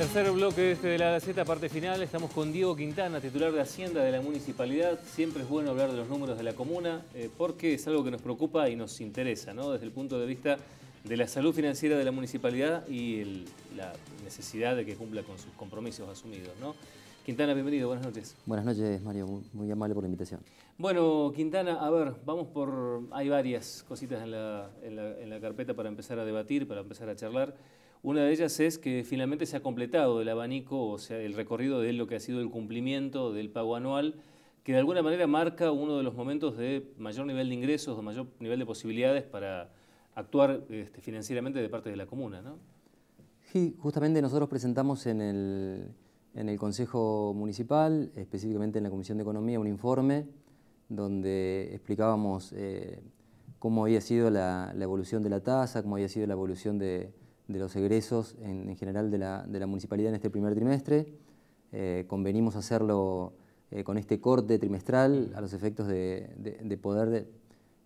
Tercer bloque de la Gaceta, parte final. Estamos con Diego Quintana, titular de Hacienda de la Municipalidad. Siempre es bueno hablar de los números de la comuna porque es algo que nos preocupa y nos interesa, ¿no? Desde el punto de vista de la salud financiera de la municipalidad y la necesidad de que cumpla con sus compromisos asumidos, ¿no? Quintana, bienvenido, buenas noches. Buenas noches, Mario, muy amable por la invitación. Bueno, Quintana, a ver, vamos por... Hay varias cositas en la carpeta para empezar a debatir, para empezar a charlar. Una de ellas es que finalmente se ha completado el abanico, o sea, el recorrido de lo que ha sido el cumplimiento del pago anual, que de alguna manera marca uno de los momentos de mayor nivel de ingresos, de mayor nivel de posibilidades para actuar financieramente de parte de la comuna, ¿no? Sí, justamente nosotros presentamos en el Consejo Municipal, específicamente en la Comisión de Economía, un informe donde explicábamos cómo había sido la evolución de la tasa, cómo había sido la evolución de los egresos en general de la municipalidad en este primer trimestre. Convenimos hacerlo con este corte trimestral a los efectos de poder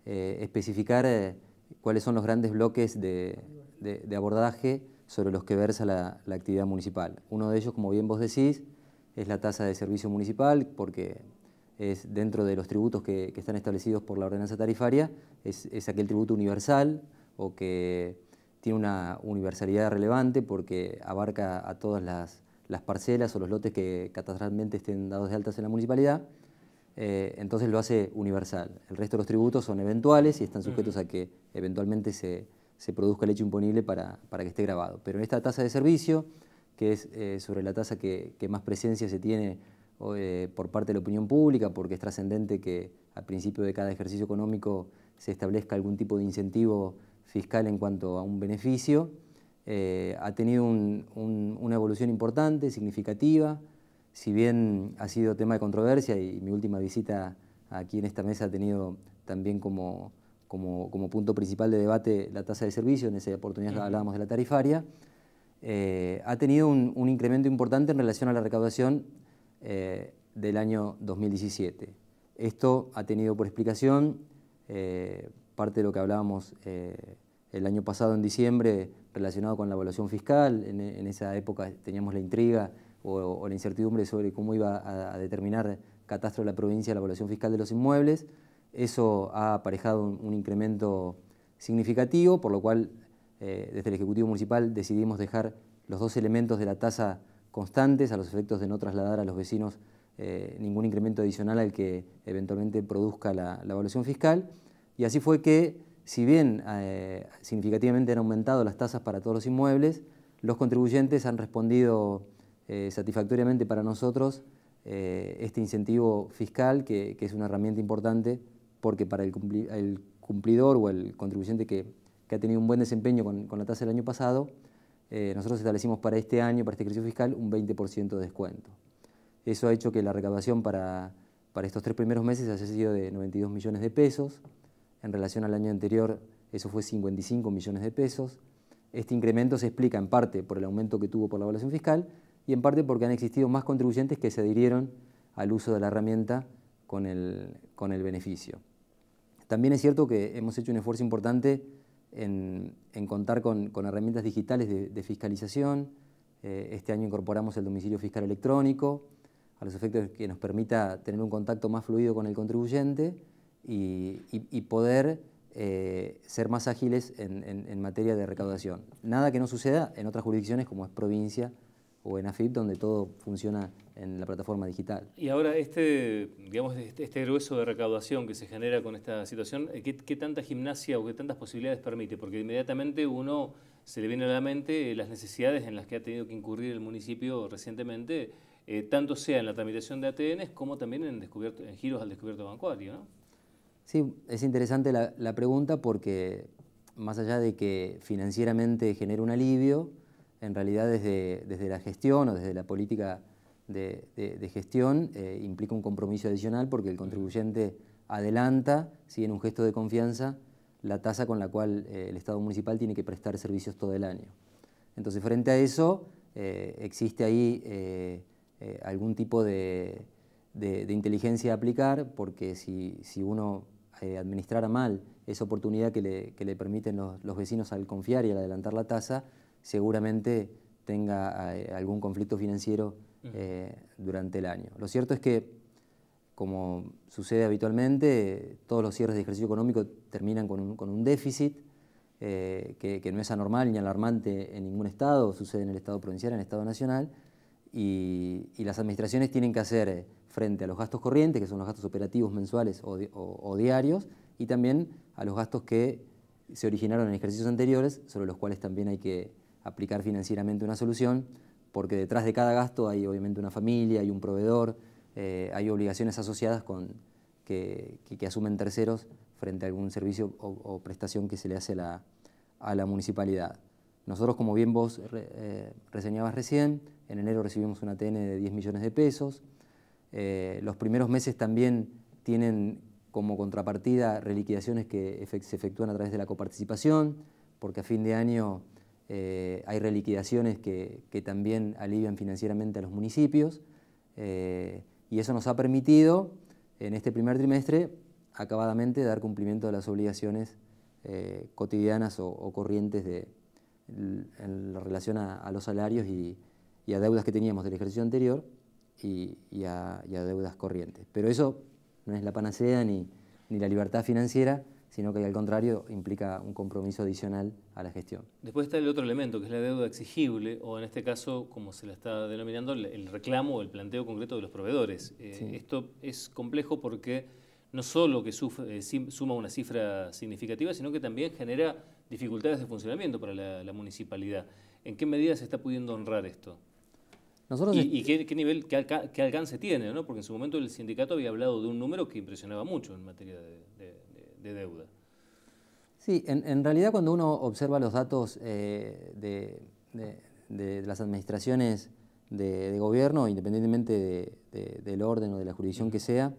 especificar cuáles son los grandes bloques de abordaje sobre los que versa la actividad municipal. Uno de ellos, como bien vos decís, es la tasa de servicio municipal, porque es dentro de los tributos que están establecidos por la ordenanza tarifaria, es aquel tributo universal o que tiene una universalidad relevante porque abarca a todas las parcelas o los lotes que catastralmente estén dados de altas en la municipalidad, entonces lo hace universal. El resto de los tributos son eventuales y están sujetos a que eventualmente se produzca el hecho imponible para que esté grabado. Pero en esta tasa de servicio, que es sobre la tasa que más presencia se tiene por parte de la opinión pública, porque es trascendente que al principio de cada ejercicio económico se establezca algún tipo de incentivo fiscal en cuanto a un beneficio, ha tenido una evolución importante, significativa. Si bien ha sido tema de controversia y mi última visita aquí en esta mesa ha tenido también como punto principal de debate la tasa de servicio, en esa oportunidad hablábamos de la tarifaria, ha tenido un incremento importante en relación a la recaudación del año 2017. Esto ha tenido por explicación parte de lo que hablábamos el año pasado en diciembre relacionado con la evaluación fiscal. En esa época teníamos la intriga o la incertidumbre sobre cómo iba a determinar Catastro de la provincia la evaluación fiscal de los inmuebles. Eso ha aparejado un incremento significativo, por lo cual desde el Ejecutivo Municipal decidimos dejar los dos elementos de la tasa constantes a los efectos de no trasladar a los vecinos ningún incremento adicional al que eventualmente produzca la evaluación fiscal. Y así fue que, si bien significativamente han aumentado las tasas para todos los inmuebles, los contribuyentes han respondido satisfactoriamente para nosotros este incentivo fiscal, que es una herramienta importante, porque para el cumplidor o el contribuyente que ha tenido un buen desempeño con la tasa del año pasado, nosotros establecimos para este año, para este ejercicio fiscal, un 20% de descuento. Eso ha hecho que la recaudación para estos 3 primeros meses haya sido de 92 millones de pesos. En relación al año anterior, eso fue 55 millones de pesos. Este incremento se explica en parte por el aumento que tuvo por la evaluación fiscal y en parte porque han existido más contribuyentes que se adhirieron al uso de la herramienta con el beneficio. También es cierto que hemos hecho un esfuerzo importante en contar con herramientas digitales de fiscalización. Este año incorporamos el domicilio fiscal electrónico, a los efectos de que nos permita tener un contacto más fluido con el contribuyente y poder ser más ágiles en materia de recaudación. Nada que no suceda en otras jurisdicciones como es provincia o en AFIP, donde todo funciona en la plataforma digital. Y ahora digamos, este grueso de recaudación que se genera con esta situación, ¿qué tanta gimnasia o qué tantas posibilidades permite? Porque inmediatamente uno se le viene a la mente las necesidades en las que ha tenido que incurrir el municipio recientemente, tanto sea en la tramitación de ATNs como también en giros al descubierto bancario, ¿no? Sí, es interesante la pregunta porque más allá de que financieramente genere un alivio, en realidad desde la gestión o desde la política de gestión implica un compromiso adicional porque el contribuyente adelanta, sigue en un gesto de confianza, la tasa con la cual el Estado municipal tiene que prestar servicios todo el año. Entonces, frente a eso, existe ahí algún tipo de inteligencia a aplicar, porque si uno administrara mal esa oportunidad que le permiten los vecinos al confiar y al adelantar la tasa, seguramente tenga algún conflicto financiero durante el año. Lo cierto es que, como sucede habitualmente, todos los cierres de ejercicio económico terminan con un déficit que no es anormal ni alarmante en ningún estado, sucede en el estado provincial, en el estado nacional, y las administraciones tienen que hacer frente a los gastos corrientes, que son los gastos operativos mensuales o diarios, y también a los gastos que se originaron en ejercicios anteriores, sobre los cuales también hay que aplicar financieramente una solución, porque detrás de cada gasto hay obviamente una familia, hay un proveedor, hay obligaciones asociadas que asumen terceros frente a algún servicio o prestación que se le hace a la municipalidad. Nosotros, como bien vos reseñabas recién, en enero recibimos una ATN de 10 millones de pesos. Los primeros meses también tienen como contrapartida reliquidaciones que se efectúan a través de la coparticipación, porque a fin de año hay reliquidaciones que también alivian financieramente a los municipios, y eso nos ha permitido en este primer trimestre acabadamente dar cumplimiento a las obligaciones cotidianas o corrientes en relación a los salarios y a deudas que teníamos del ejercicio anterior y a deudas corrientes. Pero eso no es la panacea ni la libertad financiera, sino que al contrario implica un compromiso adicional a la gestión. Después está el otro elemento, que es la deuda exigible, o en este caso, como se la está denominando, el reclamo o el planteo concreto de los proveedores. Sí. Esto es complejo porque no solo que suma una cifra significativa, sino que también genera dificultades de funcionamiento para la municipalidad. ¿En qué medida se está pudiendo honrar esto? ¿Y qué nivel, qué alcance tiene, ¿no? Porque en su momento el sindicato había hablado de un número que impresionaba mucho en materia de deuda. Sí, en realidad cuando uno observa los datos de las administraciones de gobierno, independientemente del orden o de la jurisdicción que sea,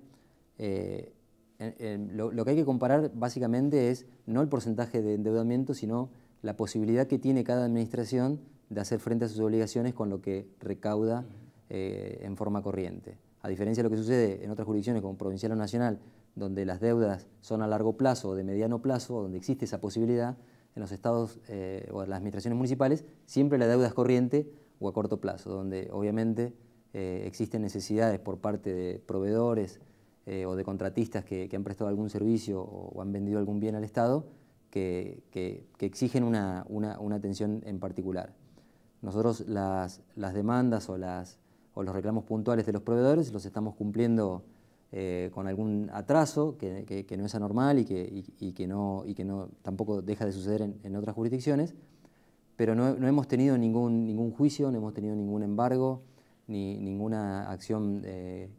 lo que hay que comparar básicamente es no el porcentaje de endeudamiento, sino la posibilidad que tiene cada administración de hacer frente a sus obligaciones con lo que recauda en forma corriente. A diferencia de lo que sucede en otras jurisdicciones como provincial o nacional, donde las deudas son a largo plazo o de mediano plazo, donde existe esa posibilidad, en los estados o en las administraciones municipales, siempre la deuda es corriente o a corto plazo, donde obviamente existen necesidades por parte de proveedores o de contratistas que han prestado algún servicio o han vendido algún bien al Estado que exigen una atención en particular. Nosotros las demandas o los reclamos puntuales de los proveedores los estamos cumpliendo con algún atraso que no es anormal y que no tampoco deja de suceder en otras jurisdicciones, pero no hemos tenido ningún juicio, no hemos tenido ningún embargo, ni ninguna acción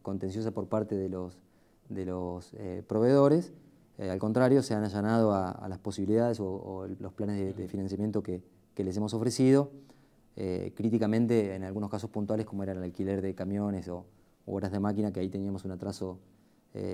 contenciosa por parte de los proveedores. Al contrario, se han allanado a las posibilidades o los planes de financiamiento que les hemos ofrecido, críticamente en algunos casos puntuales como era el alquiler de camiones o horas de máquina, que ahí teníamos un atraso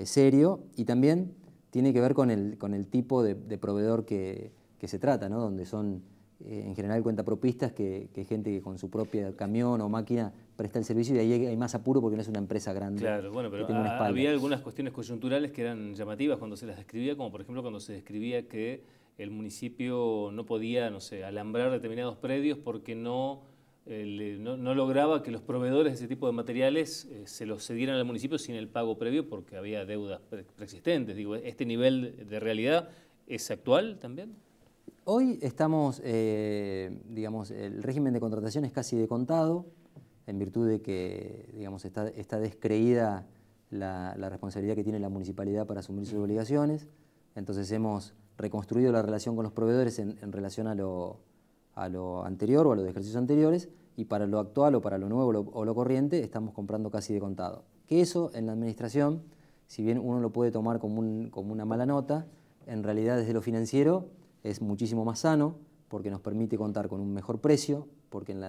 serio, y también tiene que ver con el tipo de proveedor que se trata, ¿no? Donde son en general cuentapropistas que gente que con su propio camión o máquina presta el servicio, y ahí hay más apuro porque no es una empresa grande. Claro, bueno, pero había algunas cuestiones coyunturales que eran llamativas cuando se las describía, como por ejemplo cuando se describía que el municipio no podía, no sé, alambrar determinados predios porque no lograba que los proveedores de ese tipo de materiales se los cedieran al municipio sin el pago previo porque había deudas preexistentes. Digo, ¿este nivel de realidad es actual también? Hoy estamos, digamos, el régimen de contratación es casi de contado, en virtud de que, digamos, está descreída la responsabilidad que tiene la municipalidad para asumir sus obligaciones. Entonces hemos reconstruido la relación con los proveedores en relación a lo anterior o a los ejercicios anteriores, y para lo actual o para lo nuevo o lo corriente estamos comprando casi de contado. Que eso en la administración, si bien uno lo puede tomar como una mala nota, en realidad desde lo financiero es muchísimo más sano, porque nos permite contar con un mejor precio, porque en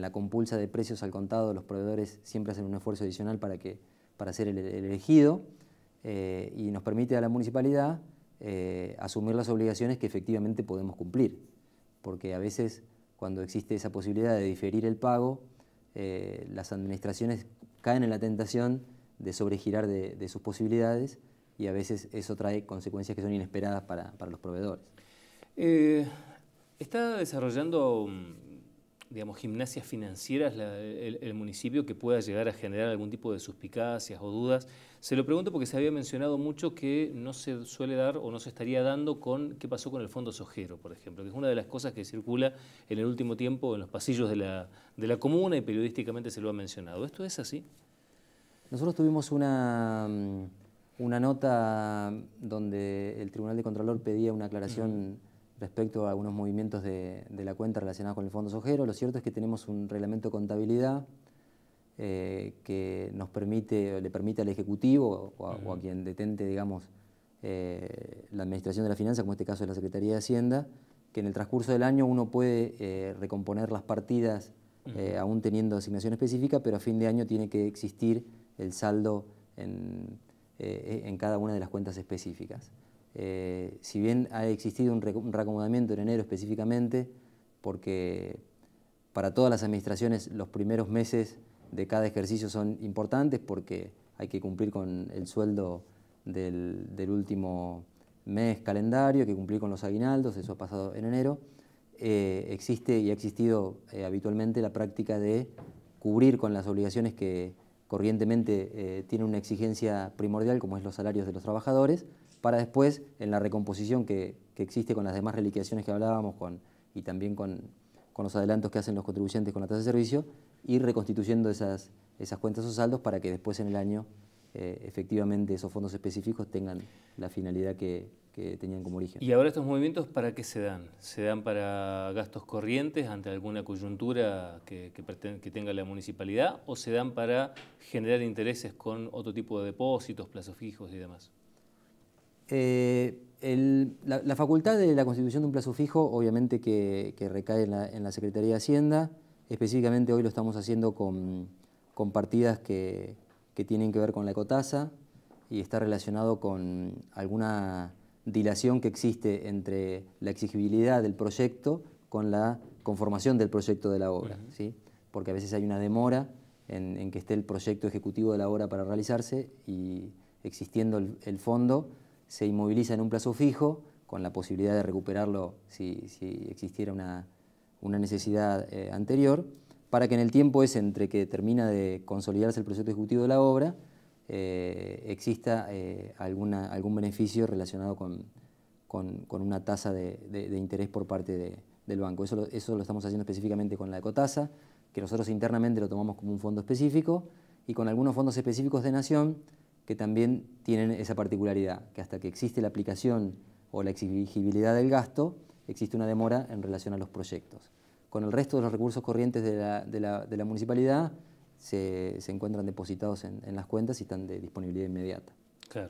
la compulsa de precios al contado los proveedores siempre hacen un esfuerzo adicional para ser el elegido, y nos permite a la municipalidad asumir las obligaciones que efectivamente podemos cumplir, porque a veces cuando existe esa posibilidad de diferir el pago, las administraciones caen en la tentación de sobregirar de sus posibilidades, y a veces eso trae consecuencias que son inesperadas para los proveedores. Está desarrollando digamos, gimnasias financieras el municipio que pueda llegar a generar algún tipo de suspicacias o dudas? Se lo pregunto porque se había mencionado mucho que no se suele dar o no se estaría dando con qué pasó con el Fondo Sojero, por ejemplo, que es una de las cosas que circula en el último tiempo en los pasillos de la comuna y periodísticamente se lo ha mencionado. ¿Esto es así? Nosotros tuvimos una nota donde el Tribunal de Contralor pedía una aclaración respecto a algunos movimientos de la cuenta relacionados con el Fondo Sojero. Lo cierto es que tenemos un reglamento de contabilidad que nos permite, le permite al Ejecutivo o a quien detente, digamos, la administración de la finanza, como en este caso es la Secretaría de Hacienda, que en el transcurso del año uno puede recomponer las partidas aún teniendo asignación específica, pero a fin de año tiene que existir el saldo en cada una de las cuentas específicas. Si bien ha existido un reacomodamiento en enero específicamente, porque para todas las administraciones los primeros meses de cada ejercicio son importantes porque hay que cumplir con el sueldo del último mes calendario, hay que cumplir con los aguinaldos, eso ha pasado en enero. Existe y ha existido habitualmente la práctica de cubrir con las obligaciones que corrientemente tienen una exigencia primordial, como es los salarios de los trabajadores, para después, en la recomposición que existe con las demás reliquidaciones que hablábamos y también con los adelantos que hacen los contribuyentes con la tasa de servicio, ir reconstituyendo esas cuentas o saldos para que después en el año efectivamente esos fondos específicos tengan la finalidad que tenían como origen. ¿Y ahora estos movimientos para qué se dan? ¿Se dan para gastos corrientes ante alguna coyuntura que tenga la municipalidad o se dan para generar intereses con otro tipo de depósitos, plazos fijos y demás? La facultad de la constitución de un plazo fijo obviamente que recae en la Secretaría de Hacienda. Específicamente hoy lo estamos haciendo con partidas que tienen que ver con la ecotasa y está relacionado con alguna dilación que existe entre la exigibilidad del proyecto con la conformación del proyecto de la obra, ¿sí? Porque a veces hay una demora en que esté el proyecto ejecutivo de la obra para realizarse y existiendo el fondo se inmoviliza en un plazo fijo con la posibilidad de recuperarlo si existiera una necesidad anterior, para que en el tiempo ese entre que termina de consolidarse el proyecto ejecutivo de la obra exista algún beneficio relacionado con una tasa de interés por parte del banco. Eso lo estamos haciendo específicamente con la ecotasa, que nosotros internamente lo tomamos como un fondo específico, y con algunos fondos específicos de Nación que también tienen esa particularidad, que hasta que existe la aplicación o la exigibilidad del gasto, existe una demora en relación a los proyectos. Con el resto de los recursos corrientes de la municipalidad se encuentran depositados en las cuentas y están de disponibilidad inmediata. Claro.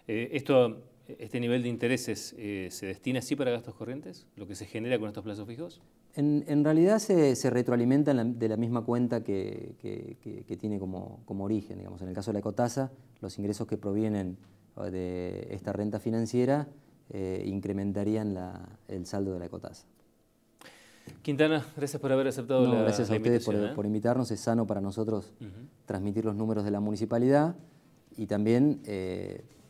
¿Este nivel de intereses se destina así para gastos corrientes, lo que se genera con estos plazos fijos? En realidad se retroalimenta de la misma cuenta que tiene como origen. Digamos. En el caso de la ecotasa, los ingresos que provienen de esta renta financiera incrementarían el saldo de la ecotasa. Quintana, gracias por haber aceptado la invitación. Gracias a ustedes por invitarnos. Es sano para nosotros transmitir los números de la municipalidad y también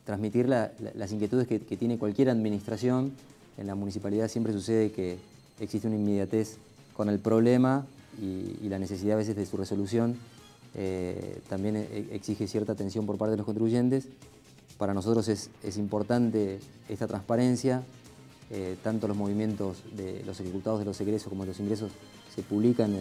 transmitir las inquietudes que tiene cualquier administración. En la municipalidad siempre sucede que existe una inmediatez con el problema y la necesidad a veces de su resolución. También exige cierta atención por parte de los contribuyentes. Para nosotros es importante esta transparencia. Tanto los movimientos de los ejecutados de los egresos como de los ingresos se publican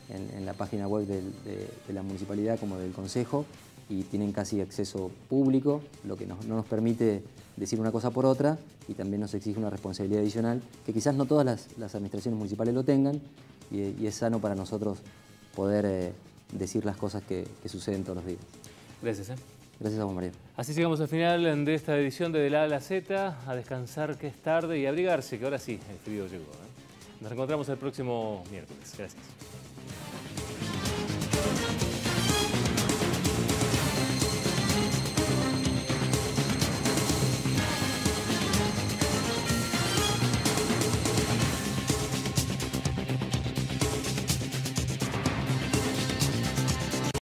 en la página web de la municipalidad como del Consejo y tienen casi acceso público, lo que no nos permite decir una cosa por otra y también nos exige una responsabilidad adicional que quizás no todas las administraciones municipales lo tengan y es sano para nosotros poder decir las cosas que suceden todos los días. Gracias. Gracias a vos, María. Así llegamos al final de esta edición de la A a la Z, a descansar que es tarde y a abrigarse, que ahora sí, el frío llegó. Nos encontramos el próximo miércoles. Gracias.